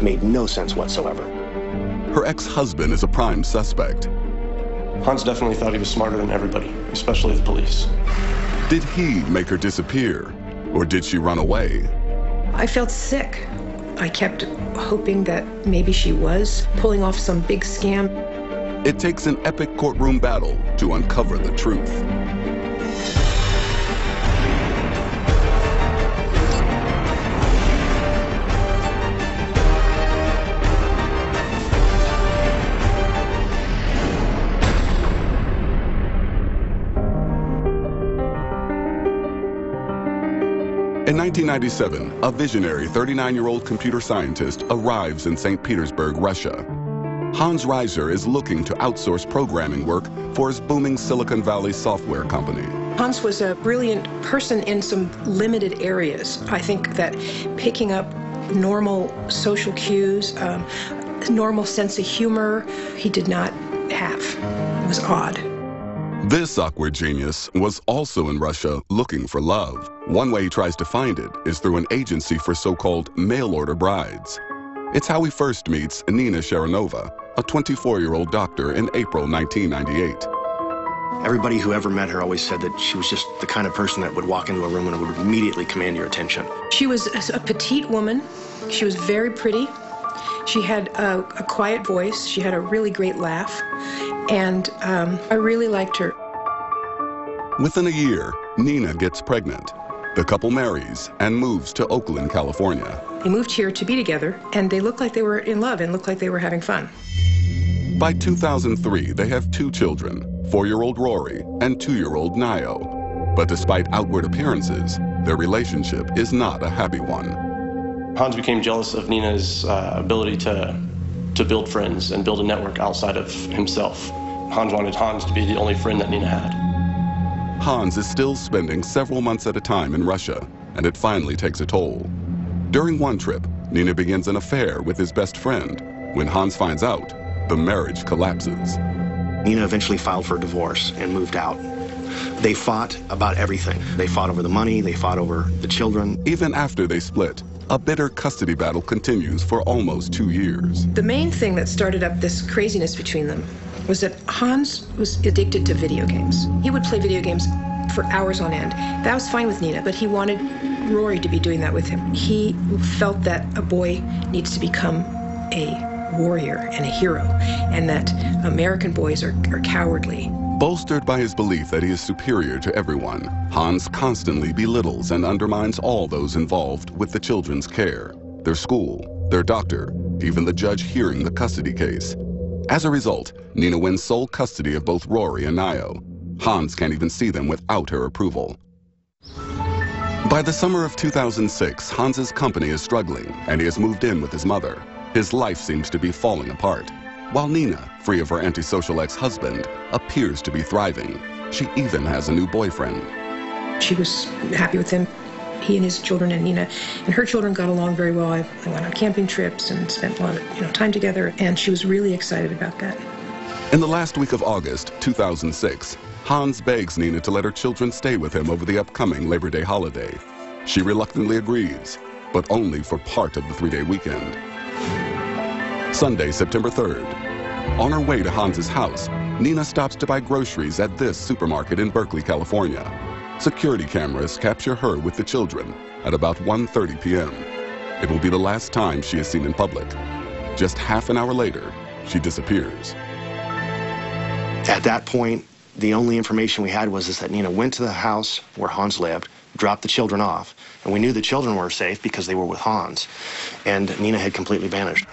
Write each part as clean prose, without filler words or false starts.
made no sense whatsoever. Her ex-husband is a prime suspect. Hans definitely thought he was smarter than everybody, especially the police. Did he make her disappear, or did she run away? I felt sick. I kept hoping that maybe she was pulling off some big scam. It takes an epic courtroom battle to uncover the truth. In 1997, a visionary 39-year-old computer scientist arrives in St. Petersburg, Russia. Hans Reiser is looking to outsource programming work for his booming Silicon Valley software company. Hans was a brilliant person in some limited areas. I think that picking up normal social cues, normal sense of humor, he did not have. It was odd. This awkward genius was also in Russia looking for love. One way he tries to find it is through an agency for so-called mail-order brides. It's how he first meets Nina Sharonova, a 24-year-old doctor, in April 1998. Everybody who ever met her always said that she was just the kind of person that would walk into a room and would immediately command your attention. She was a petite woman. She was very pretty. She had a quiet voice. She had a really great laugh. And I really liked her. Within a year, Nina gets pregnant. The couple marries and moves to Oakland, California. They moved here to be together, and they looked like they were in love and looked like they were having fun. By 2003, they have 2 children, 4-year-old Rory and 2-year-old Nayo. But despite outward appearances, their relationship is not a happy one. Hans became jealous of Nina's ability to build friends and build a network outside of himself. Hans wanted Hans to be the only friend that Nina had. Hans is still spending several months at a time in Russia, and it finally takes a toll. During one trip, Nina begins an affair with his best friend. When Hans finds out, the marriage collapses. Nina eventually filed for a divorce and moved out. They fought about everything. They fought over the money, they fought over the children. Even after they split, a bitter custody battle continues for almost 2 years. The main thing that started up this craziness between them was that Hans was addicted to video games. He would play video games for hours on end. That was fine with Nina, but he wanted Rory to be doing that with him. He felt that a boy needs to become a warrior and a hero, and that American boys are cowardly. Bolstered by his belief that he is superior to everyone, Hans constantly belittles and undermines all those involved with the children's care, their school, their doctor, even the judge hearing the custody case. As a result, Nina wins sole custody of both Rory and Nayo. Hans can't even see them without her approval. By the summer of 2006, Hans's company is struggling, and he has moved in with his mother. His life seems to be falling apart, while Nina, free of her antisocial ex-husband, appears to be thriving. She even has a new boyfriend. She was happy with him. He and his children and Nina and her children got along very well. They went on camping trips and spent a lot of time together, and she was really excited about that. In the last week of August 2006, Hans begs Nina to let her children stay with him over the upcoming Labor Day holiday. She reluctantly agrees, but only for part of the 3-day weekend. Sunday, September 3rd. On her way to Hans's house, Nina stops to buy groceries at this supermarket in Berkeley, California. Security cameras capture her with the children at about 1:30 p.m. It will be the last time she is seen in public. Just half an hour later, she disappears. At that point, the only information we had was that Nina went to the house where Hans lived, dropped the children off, and we knew the children were safe because they were with Hans, and Nina had completely vanished.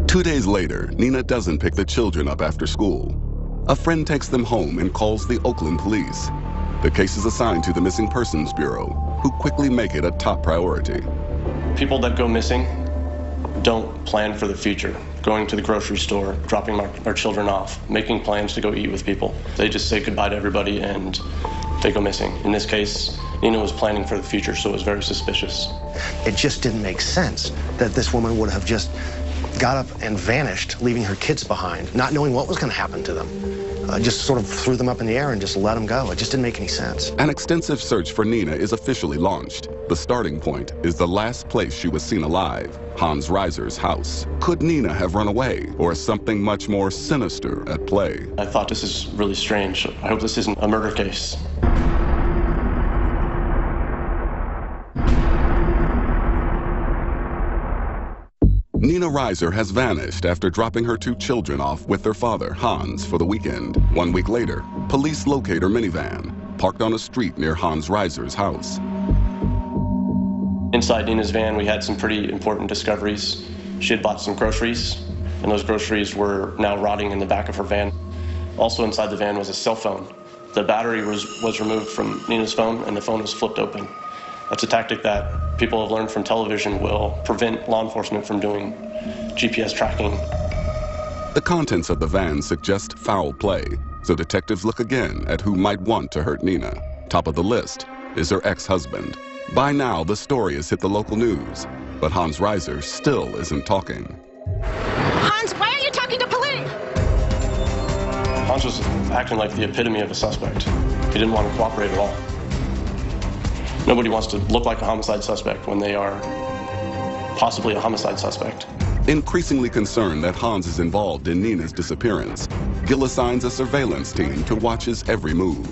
2 days later, Nina doesn't pick the children up after school. A friend takes them home and calls the Oakland police. The case is assigned to the Missing Persons Bureau, who quickly make it a top priority. People that go missing don't plan for the future. Going to the grocery store, dropping our children off, making plans to go eat with people. They just say goodbye to everybody and they go missing. In this case, Nina was planning for the future, so it was very suspicious. It just didn't make sense that this woman would have just got up and vanished, leaving her kids behind, not knowing what was going to happen to them. Just sort of threw them up in the air and just let them go. It just didn't make any sense. An extensive search for Nina is officially launched. The starting point is the last place she was seen alive, Hans Reiser's house. Could Nina have run away, or is something much more sinister at play? I thought, this is really strange. I hope this isn't a murder case. Nina Reiser has vanished after dropping her 2 children off with their father, Hans, for the weekend. 1 week later, police locate her minivan, parked on a street near Hans Reiser's house. Inside Nina's van, we had some pretty important discoveries. She had bought some groceries, and those groceries were now rotting in the back of her van. Also inside the van was a cell phone. The battery was removed from Nina's phone, and the phone was flipped open. That's a tactic that people have learned from television will prevent law enforcement from doing GPS tracking. The contents of the van suggest foul play, so detectives look again at who might want to hurt Nina. Top of the list is her ex-husband. By now, the story has hit the local news, but Hans Reiser still isn't talking. Hans, why are you talking to police? Hans was acting like the epitome of a suspect. He didn't want to cooperate at all. Nobody wants to look like a homicide suspect when they are possibly a homicide suspect. Increasingly concerned that Hans is involved in Nina's disappearance, Gil assigns a surveillance team to watch his every move.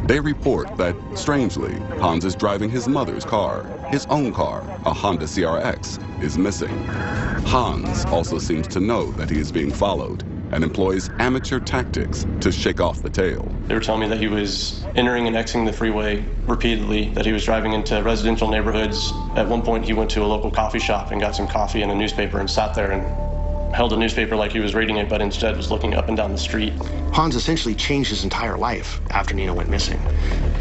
They report that, strangely, Hans is driving his mother's car. His own car, a Honda CRX, is missing. Hans also seems to know that he is being followed and employs amateur tactics to shake off the tail. They were telling me that he was entering and exiting the freeway repeatedly, that he was driving into residential neighborhoods. At one point, he went to a local coffee shop and got some coffee and a newspaper and sat there and held a newspaper like he was reading it, but instead was looking up and down the street. Hans essentially changed his entire life after Nina went missing.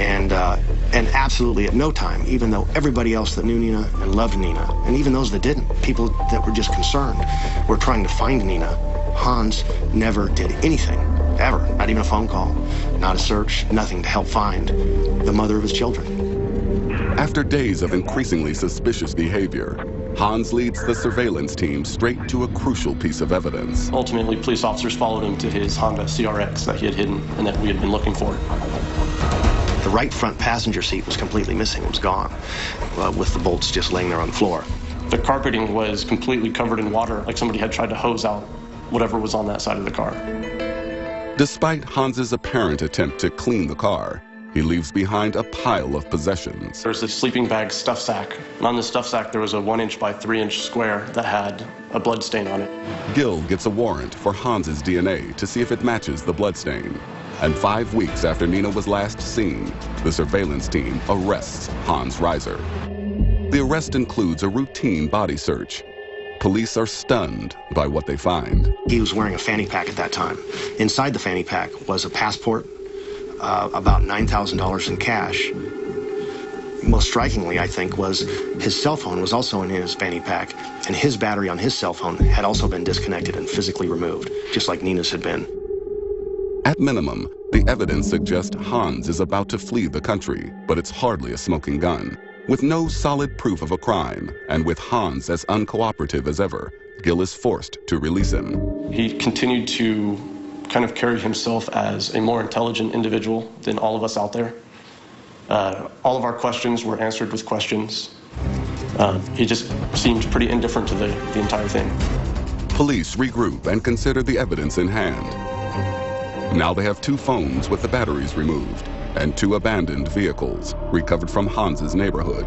And absolutely at no time, even though everybody else that knew Nina and loved Nina, and even those that didn't, people that were just concerned, were trying to find Nina, Hans never did anything, ever. Not even a phone call, not a search, nothing to help find the mother of his children. After days of increasingly suspicious behavior, Hans leads the surveillance team straight to a crucial piece of evidence. Ultimately, police officers followed him to his Honda CRX that he had hidden and that we had been looking for. The right front passenger seat was completely missing. It was gone, with the bolts just laying there on the floor. The carpeting was completely covered in water, like somebody had tried to hose out whatever was on that side of the car. Despite Hans's apparent attempt to clean the car, he leaves behind a pile of possessions. There's a sleeping bag stuff sack, and on the stuff sack there was a 1-inch by 3-inch square that had a blood stain on it. Gil gets a warrant for Hans's DNA to see if it matches the blood stain. And 5 weeks after Nina was last seen, the surveillance team arrests Hans Reiser. The arrest includes a routine body search. Police are stunned by what they find. He was wearing a fanny pack at that time. Inside the fanny pack was a passport, about $9,000 in cash. Most strikingly, I think, was his cell phone was also in his fanny pack, and his battery on his cell phone had also been disconnected and physically removed, just like Nina's had been. At minimum, the evidence suggests Hans is about to flee the country, but it's hardly a smoking gun. With no solid proof of a crime, and with Hans as uncooperative as ever, Gil is forced to release him. He continued to kind of carry himself as a more intelligent individual than all of us out there. All of our questions were answered with questions. He just seemed pretty indifferent to the entire thing. Police regroup and consider the evidence in hand. Now they have 2 phones with the batteries removed and 2 abandoned vehicles recovered from Hans's neighborhood.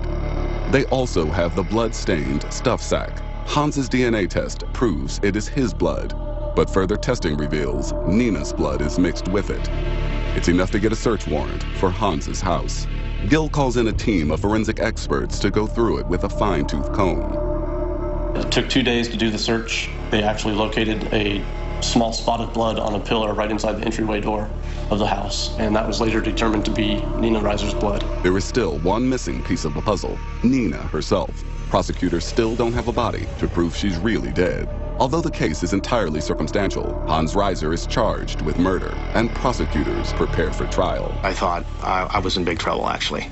They also have the blood-stained stuff sack. Hans's DNA test proves it is his blood, but further testing reveals Nina's blood is mixed with it. It's enough to get a search warrant for Hans's house. Gil calls in a team of forensic experts to go through it with a fine-tooth comb. It took 2 days to do the search. They actually located a small spot of blood on a pillar right inside the entryway door of the house, and that was later determined to be Nina Reiser's blood. There is still one missing piece of the puzzle, Nina herself. Prosecutors still don't have a body to prove she's really dead. Although the case is entirely circumstantial, Hans Reiser is charged with murder, and prosecutors prepare for trial. I thought I was in big trouble, actually.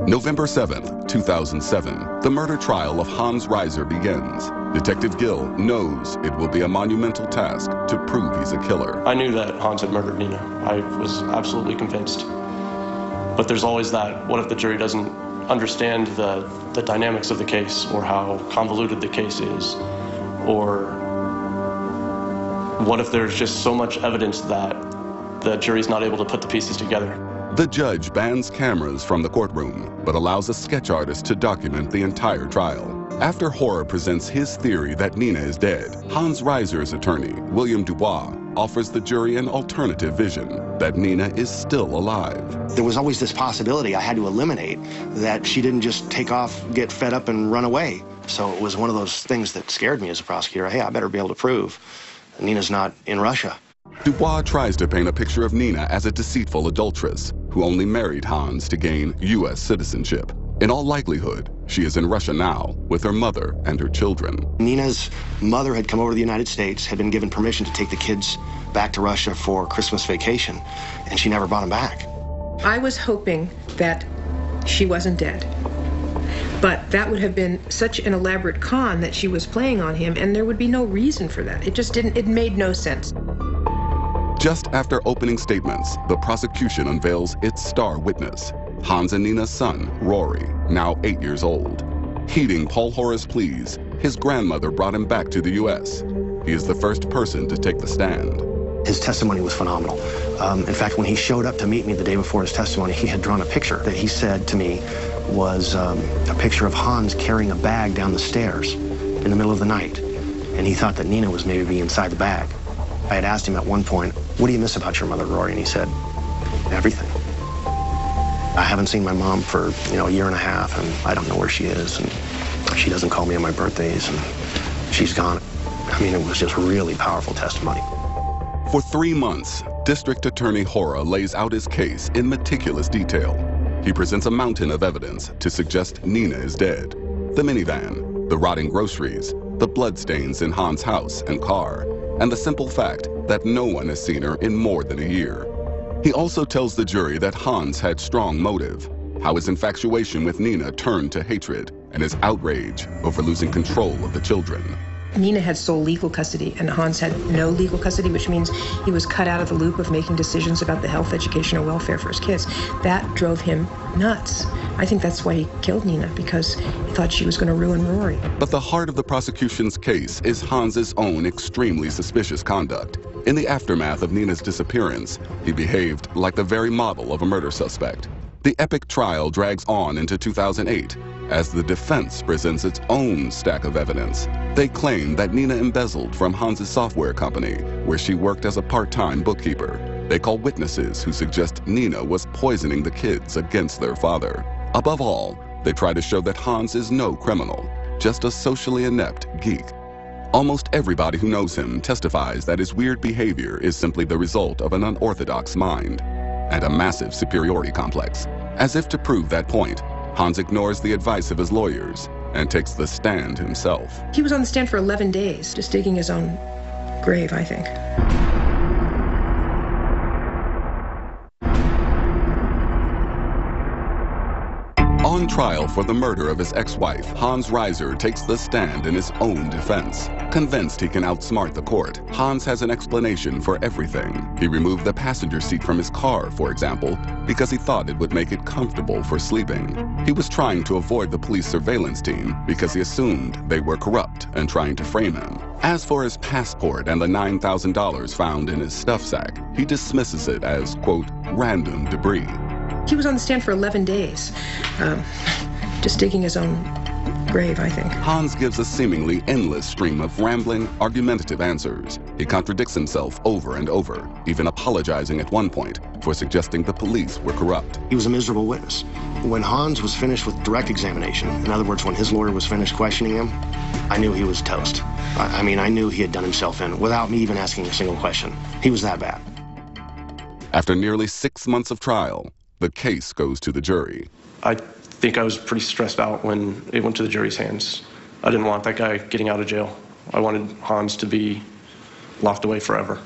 November 7th, 2007, the murder trial of Hans Reiser begins. Detective Gill knows it will be a monumental task to prove he's a killer. I knew that Hans had murdered Nina. I was absolutely convinced. But there's always that, what if the jury doesn't understand the dynamics of the case, or how convoluted the case is, or what if there's just so much evidence that the jury's not able to put the pieces together. The judge bans cameras from the courtroom, but allows a sketch artist to document the entire trial. After Hora presents his theory that Nina is dead, Hans Reiser's attorney, William Dubois, offers the jury an alternative vision, that Nina is still alive. There was always this possibility I had to eliminate, that she didn't just take off, get fed up, and run away. So it was one of those things that scared me as a prosecutor. Hey, I better be able to prove Nina's not in Russia. Dubois tries to paint a picture of Nina as a deceitful adulteress who only married Hans to gain U.S. citizenship. In all likelihood, she is in Russia now with her mother and her children. Nina's mother had come over to the United States, had been given permission to take the kids back to Russia for Christmas vacation, and she never brought them back. I was hoping that she wasn't dead. But that would have been such an elaborate con that she was playing on him, and there would be no reason for that. It made no sense. Just after opening statements, the prosecution unveils its star witness, Hans and Nina's son, Rory, now 8 years old. Heeding Paul Hora's pleas, his grandmother brought him back to the U.S. He is the first person to take the stand. His testimony was phenomenal. In fact, when he showed up to meet me the day before his testimony, he had drawn a picture that he said to me was a picture of Hans carrying a bag down the stairs in the middle of the night. And he thought that Nina was maybe inside the bag. I had asked him at one point, what do you miss about your mother, Rory? And he said, everything. I haven't seen my mom for, a year and a half, and I don't know where she is, and she doesn't call me on my birthdays, and she's gone. I mean, it was just really powerful testimony. For 3 months, District Attorney Hora lays out his case in meticulous detail. He presents a mountain of evidence to suggest Nina is dead. The minivan, the rotting groceries, the bloodstains in Hans' house and car, and the simple fact that no one has seen her in more than a year. He also tells the jury that Hans had strong motive, how his infatuation with Nina turned to hatred, and his outrage over losing control of the children. Nina had sole legal custody, and Hans had no legal custody, which means he was cut out of the loop of making decisions about the health, education, or welfare for his kids. That drove him nuts. I think that's why he killed Nina, because he thought she was going to ruin Rory. But the heart of the prosecution's case is Hans's own extremely suspicious conduct. In the aftermath of Nina's disappearance, he behaved like the very model of a murder suspect. The epic trial drags on into 2008 as the defense presents its own stack of evidence. They claim that Nina embezzled from Hans's software company, where she worked as a part-time bookkeeper. They call witnesses who suggest Nina was poisoning the kids against their father. Above all, they try to show that Hans is no criminal, just a socially inept geek. Almost everybody who knows him testifies that his weird behavior is simply the result of an unorthodox mind and a massive superiority complex. As if to prove that point, Hans ignores the advice of his lawyers and takes the stand himself. He was on the stand for 11 days, just digging his own grave, I think. On trial for the murder of his ex-wife, Hans Reiser takes the stand in his own defense. Convinced he can outsmart the court, Hans has an explanation for everything. He removed the passenger seat from his car, for example, because he thought it would make it comfortable for sleeping. He was trying to avoid the police surveillance team because he assumed they were corrupt and trying to frame him. As for his passport and the $9,000 found in his stuff sack, he dismisses it as, quote, random debris. He was on the stand for 11 days, just digging his own grave, I think. Hans gives a seemingly endless stream of rambling, argumentative answers. He contradicts himself over and over, even apologizing at one point for suggesting the police were corrupt. He was a miserable witness. When Hans was finished with direct examination, in other words, when his lawyer was finished questioning him, I knew he was toast. I mean, I knew he had done himself in without me even asking a single question. He was that bad. After nearly 6 months of trial, the case goes to the jury. I think I was pretty stressed out when it went to the jury's hands. I didn't want that guy getting out of jail. I wanted Hans to be locked away forever.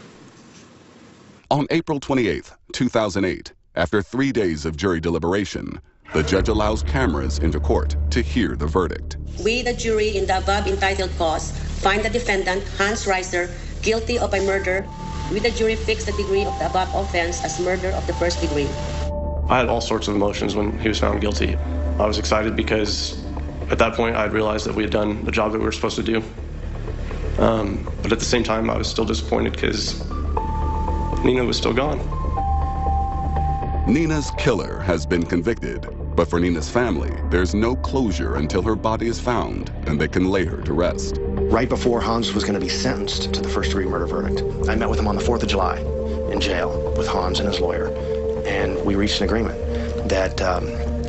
On April 28, 2008, after 3 days of jury deliberation, The judge allows cameras into court to hear the verdict. We, the jury, in the above entitled cause, find the defendant, Hans Reiser, guilty of a murder. We, the jury, fix the degree of the above offense as murder of the first degree. I had all sorts of emotions when he was found guilty. I was excited because at that point I had realized that we had done the job that we were supposed to do. But at the same time, I was still disappointed because Nina was still gone. Nina's killer has been convicted, but for Nina's family, there's no closure until her body is found and they can lay her to rest. Right before Hans was going to be sentenced to the first-degree murder verdict, I met with him on the 4th of July in jail with Hans and his lawyer, and we reached an agreement that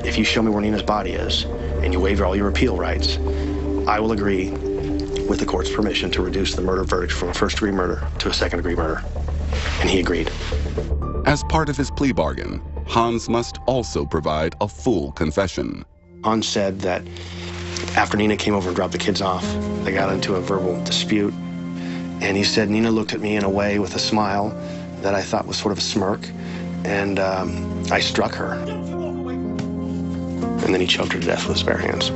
if you show me where Nina's body is and you waive all your appeal rights, I will agree, with the court's permission, to reduce the murder verdict from a first-degree murder to a second-degree murder. And he agreed. As part of his plea bargain, Hans must also provide a full confession. Hans said that after Nina came over and dropped the kids off, they got into a verbal dispute. And he said Nina looked at me in a way with a smile that I thought was sort of a smirk. And I struck her. And then he choked her to death with his bare hands.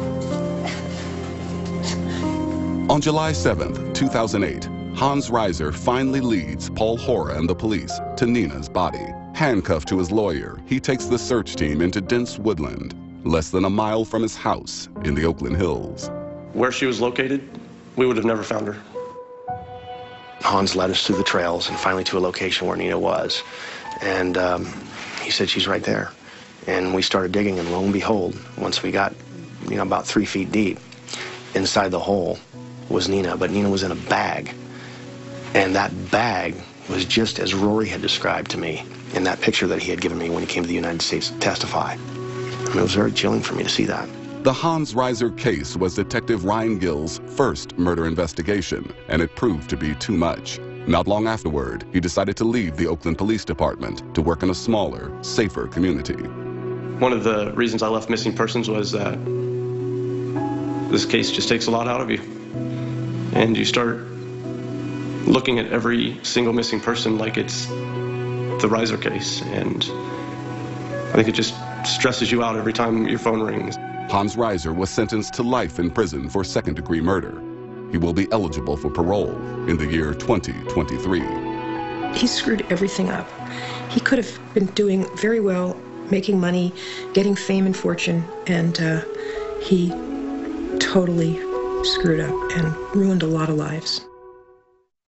On July 7th, 2008, Hans Reiser finally leads Paul Hora and the police to Nina's body. Handcuffed to his lawyer, he takes the search team into dense woodland, less than a mile from his house in the Oakland Hills. Where she was located, we would have never found her. Hans led us through the trails and finally to a location where Nina was. And he said, she's right there. And we started digging, and lo and behold, once we got, about 3 feet deep, inside the hole was Nina, but Nina was in a bag. And that bag was just as Rory had described to me in that picture that he had given me when he came to the United States to testify. It was very chilling for me to see that. The Hans Reiser case was Detective Ryan Gill's first murder investigation, and it proved to be too much. Not long afterward, he decided to leave the Oakland Police Department to work in a smaller, safer community. One of the reasons I left missing persons was that this case just takes a lot out of you. And you start looking at every single missing person like it's the Reiser case. And I think it just stresses you out every time your phone rings. Hans Reiser was sentenced to life in prison for second-degree murder. He will be eligible for parole in the year 2023. He screwed everything up. He could have been doing very well, making money, getting fame and fortune, and he totally screwed up and ruined a lot of lives.